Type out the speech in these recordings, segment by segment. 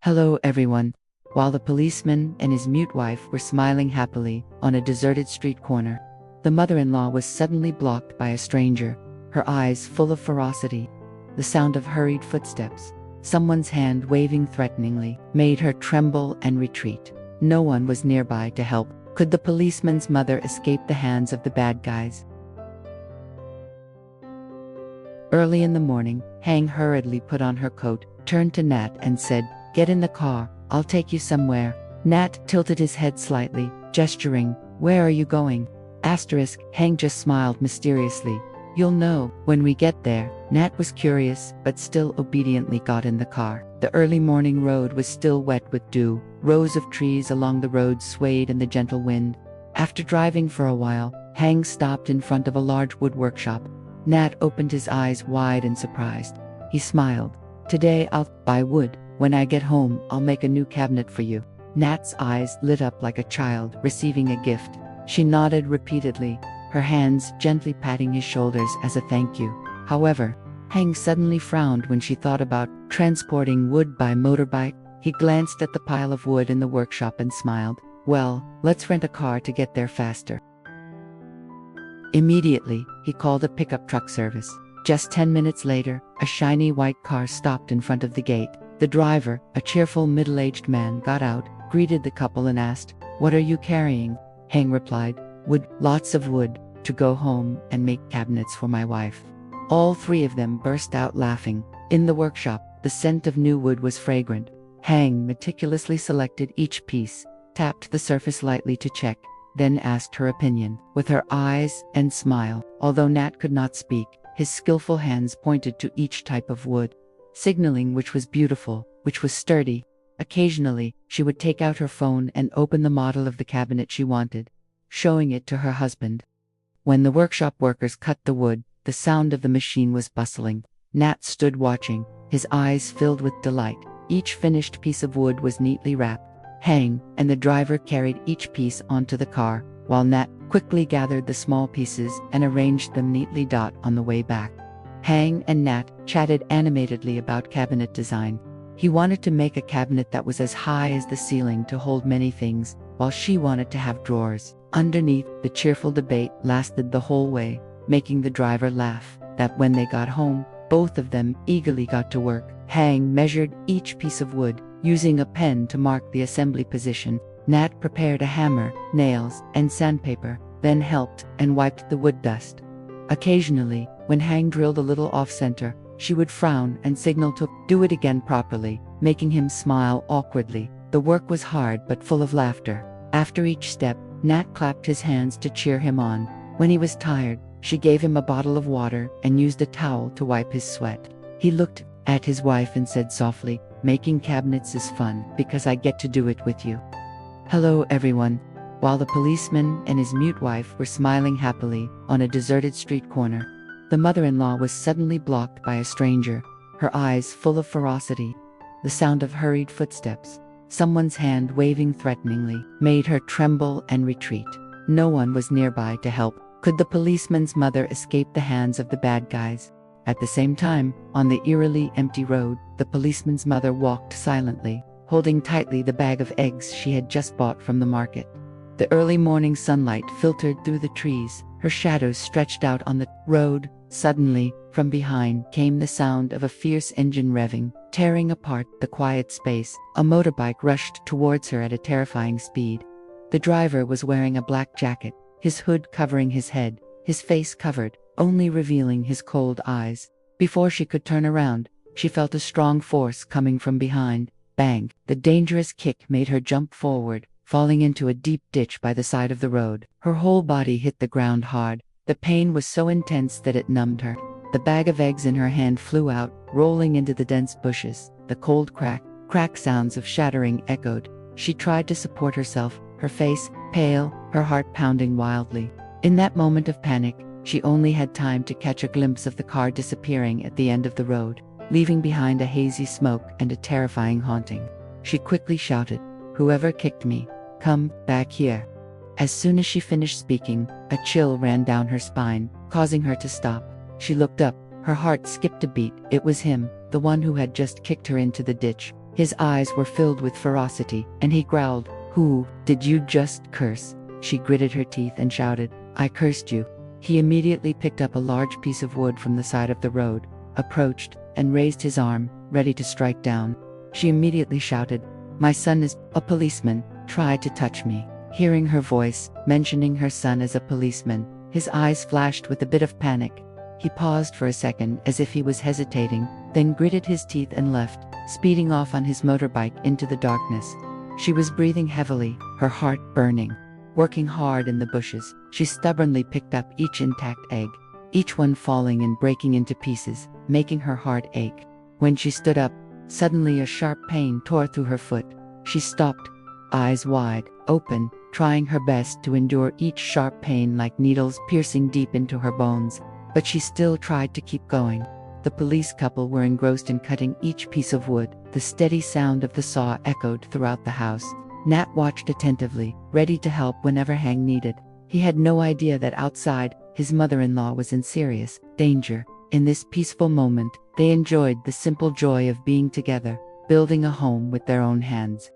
Hello everyone. While the policeman and his mute wife were smiling happily on a deserted street corner, the mother-in-law was suddenly blocked by a stranger, her eyes full of ferocity. The sound of hurried footsteps, someone's hand waving threateningly, made her tremble and retreat. No one was nearby to help. Could the policeman's mother escape the hands of the bad guys? Early in the morning, Hang hurriedly put on her coat, turned to Nhat and said, "Get in the car, I'll take you somewhere." Nhat tilted his head slightly, gesturing, "Where are you going?" Hang just smiled mysteriously. "You'll know when we get there." Nhat was curious, but still obediently got in the car. The early morning road was still wet with dew. Rows of trees along the road swayed in the gentle wind. After driving for a while, Hang stopped in front of a large wood workshop. Nhat opened his eyes wide and surprised. He smiled. "Today I'll buy wood. When I get home, I'll make a new cabinet for you." Nat's eyes lit up like a child receiving a gift. She nodded repeatedly, her hands gently patting his shoulders as a thank you. However, Hang suddenly frowned when she thought about transporting wood by motorbike. He glanced at the pile of wood in the workshop and smiled. "Well, let's rent a car to get there faster." Immediately, he called a pickup truck service. Just 10 minutes later, a shiny white car stopped in front of the gate. The driver, a cheerful middle-aged man, got out, greeted the couple and asked, "What are you carrying?" Hang replied, "Wood, lots of wood, to go home and make cabinets for my wife." All three of them burst out laughing. In the workshop, the scent of new wood was fragrant. Hang meticulously selected each piece, tapped the surface lightly to check, then asked her opinion. With her eyes and smile, although Nhat could not speak, his skillful hands pointed to each type of wood, signaling which was beautiful, which was sturdy. Occasionally, she would take out her phone and open the model of the cabinet she wanted, showing it to her husband. When the workshop workers cut the wood, the sound of the machine was bustling. Nhat stood watching, his eyes filled with delight. Each finished piece of wood was neatly wrapped. Hang and the driver carried each piece onto the car, while Nhat quickly gathered the small pieces and arranged them neatly on the way back. Hang and Nhat chatted animatedly about cabinet design. He wanted to make a cabinet that was as high as the ceiling to hold many things, while she wanted to have drawers. Underneath, the cheerful debate lasted the whole way, making the driver laugh. That when they got home, both of them eagerly got to work. Hang measured each piece of wood, using a pen to mark the assembly position. Nhat prepared a hammer, nails, and sandpaper, then helped and wiped the wood dust. Occasionally, when Hang drilled a little off-center, she would frown and signal to do it again properly, making him smile awkwardly. The work was hard but full of laughter. After each step, Nhat clapped his hands to cheer him on. When he was tired, she gave him a bottle of water and used a towel to wipe his sweat. He looked at his wife and said softly, "Making cabinets is fun because I get to do it with you." Hello everyone. While the policeman and his mute wife were smiling happily on a deserted street corner, the mother-in-law was suddenly blocked by a stranger, her eyes full of ferocity. The sound of hurried footsteps, someone's hand waving threateningly, made her tremble and retreat. No one was nearby to help. Could the policeman's mother escape the hands of the bad guys? At the same time, on the eerily empty road, the policeman's mother walked silently, holding tightly the bag of eggs she had just bought from the market. The early morning sunlight filtered through the trees, her shadows stretched out on the road. Suddenly, from behind came the sound of a fierce engine revving, tearing apart the quiet space. A motorbike rushed towards her at a terrifying speed. The driver was wearing a black jacket, his hood covering his head, his face covered, only revealing his cold eyes. Before she could turn around, she felt a strong force coming from behind. Bang! The dangerous kick made her jump forward, falling into a deep ditch by the side of the road. Her whole body hit the ground hard. The pain was so intense that it numbed her. The bag of eggs in her hand flew out, rolling into the dense bushes. The cold crack sounds of shattering echoed. She tried to support herself, her face pale, her heart pounding wildly. In that moment of panic, she only had time to catch a glimpse of the car disappearing at the end of the road, leaving behind a hazy smoke and a terrifying haunting. She quickly shouted, "Whoever kicked me, come back here." As soon as she finished speaking, a chill ran down her spine, causing her to stop. She looked up, her heart skipped a beat. It was him, the one who had just kicked her into the ditch. His eyes were filled with ferocity, and he growled, "Who did you just curse?" She gritted her teeth and shouted, "I cursed you." He immediately picked up a large piece of wood from the side of the road, approached, and raised his arm, ready to strike down. She immediately shouted, "My son is a policeman, try to touch me." Hearing her voice, mentioning her son as a policeman, his eyes flashed with a bit of panic. He paused for a second as if he was hesitating, then gritted his teeth and left, speeding off on his motorbike into the darkness. She was breathing heavily, her heart burning. Working hard in the bushes, she stubbornly picked up each intact egg, each one falling and breaking into pieces, making her heart ache. When she stood up, suddenly a sharp pain tore through her foot. She stopped, eyes wide open, trying her best to endure each sharp pain like needles piercing deep into her bones. But she still tried to keep going. The police couple were engrossed in cutting each piece of wood. The steady sound of the saw echoed throughout the house. Nhat watched attentively, ready to help whenever Hang needed. He had no idea that outside, his mother-in-law was in serious danger. In this peaceful moment, they enjoyed the simple joy of being together, building a home with their own hands.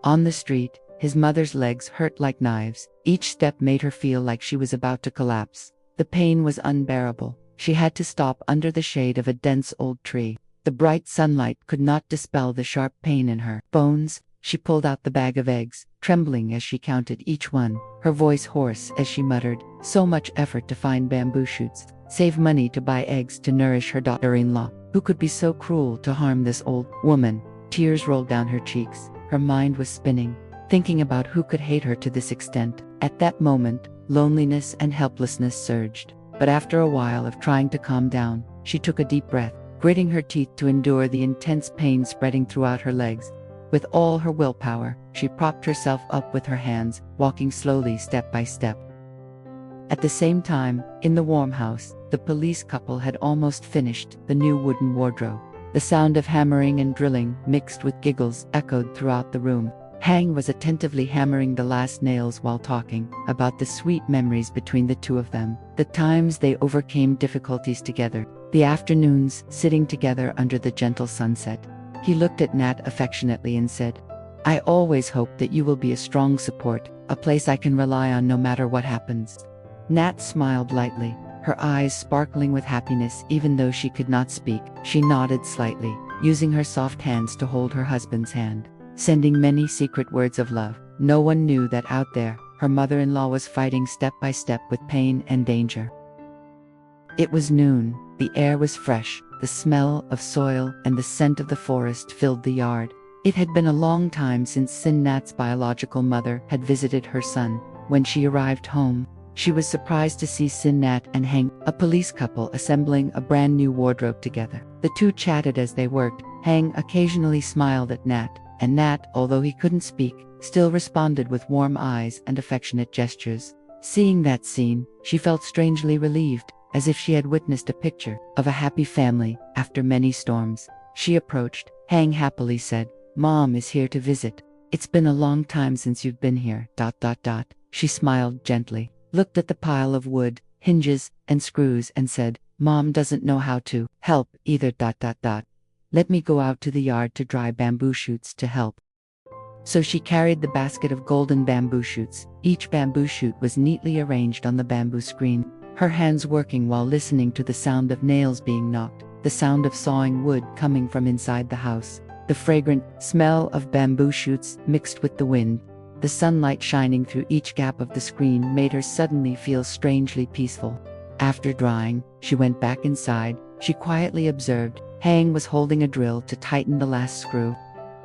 On the street, his mother's legs hurt like knives. Each step made her feel like she was about to collapse. The pain was unbearable. She had to stop under the shade of a dense old tree. The bright sunlight could not dispel the sharp pain in her bones. She pulled out the bag of eggs, trembling as she counted each one, her voice hoarse as she muttered, "So much effort to find bamboo shoots, save money to buy eggs to nourish her daughter-in-law. Who could be so cruel to harm this old woman?" Tears rolled down her cheeks. Her mind was spinning, thinking about who could hate her to this extent. At that moment, loneliness and helplessness surged. But after a while of trying to calm down, she took a deep breath, gritting her teeth to endure the intense pain spreading throughout her legs. With all her willpower, she propped herself up with her hands, walking slowly step by step. At the same time, in the warm house, the police couple had almost finished the new wooden wardrobe. The sound of hammering and drilling, mixed with giggles, echoed throughout the room. Hang was attentively hammering the last nails while talking about the sweet memories between the two of them, the times they overcame difficulties together, the afternoons sitting together under the gentle sunset. He looked at Nhat affectionately and said, "I always hope that you will be a strong support, a place I can rely on no matter what happens." Nhat smiled lightly, her eyes sparkling with happiness even though she could not speak. She nodded slightly, using her soft hands to hold her husband's hand, sending many secret words of love. No one knew that out there, her mother-in-law was fighting step by step with pain and danger. It was noon, the air was fresh, the smell of soil and the scent of the forest filled the yard. It had been a long time since Sinnhat's biological mother had visited her son. When she arrived home, she was surprised to see Sinnhat and Hang, a police couple, assembling a brand new wardrobe together. The two chatted as they worked. Hang occasionally smiled at Nhat, and Nhat, although he couldn't speak, still responded with warm eyes and affectionate gestures. Seeing that scene, she felt strangely relieved, as if she had witnessed a picture of a happy family after many storms. She approached. Hang happily said, "Mom is here to visit. It's been a long time since you've been here. .. She smiled gently, looked at the pile of wood, hinges, and screws and said, "Mom doesn't know how to help either. ... Let me go out to the yard to dry bamboo shoots to help." So she carried the basket of golden bamboo shoots. Each bamboo shoot was neatly arranged on the bamboo screen, her hands working while listening to the sound of nails being knocked, the sound of sawing wood coming from inside the house, the fragrant smell of bamboo shoots mixed with the wind. The sunlight shining through each gap of the screen made her suddenly feel strangely peaceful. After drying, she went back inside. She quietly observed Hang was holding a drill to tighten the last screw.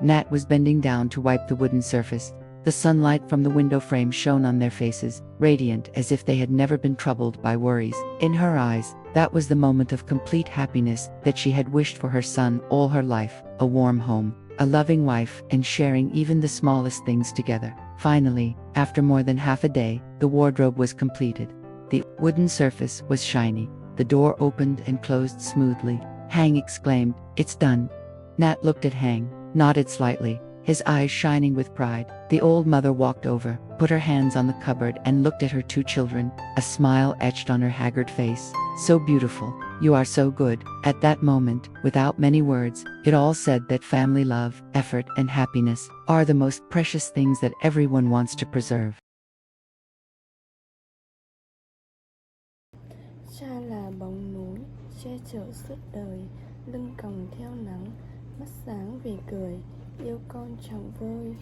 Nhat was bending down to wipe the wooden surface. The sunlight from the window frame shone on their faces, radiant as if they had never been troubled by worries. In her eyes, that was the moment of complete happiness that she had wished for her son all her life: a warm home, a loving wife, and sharing even the smallest things together. Finally, after more than half a day, the wardrobe was completed. The wooden surface was shiny. The door opened and closed smoothly. Hang exclaimed, "It's done." Nhat looked at Hang, nodded slightly. his eyes shining with pride. The old mother walked over, put her hands on the cupboard and looked at her two children, a smile etched on her haggard face. So beautiful, you are so good. At that moment, without many words, it all said that family love, effort and happiness are the most precious things that everyone wants to preserve. Cha là bóng núi, che chở suốt đời, lưng còng theo nắng, mắt sáng vì cười, yêu con chẳng vơi.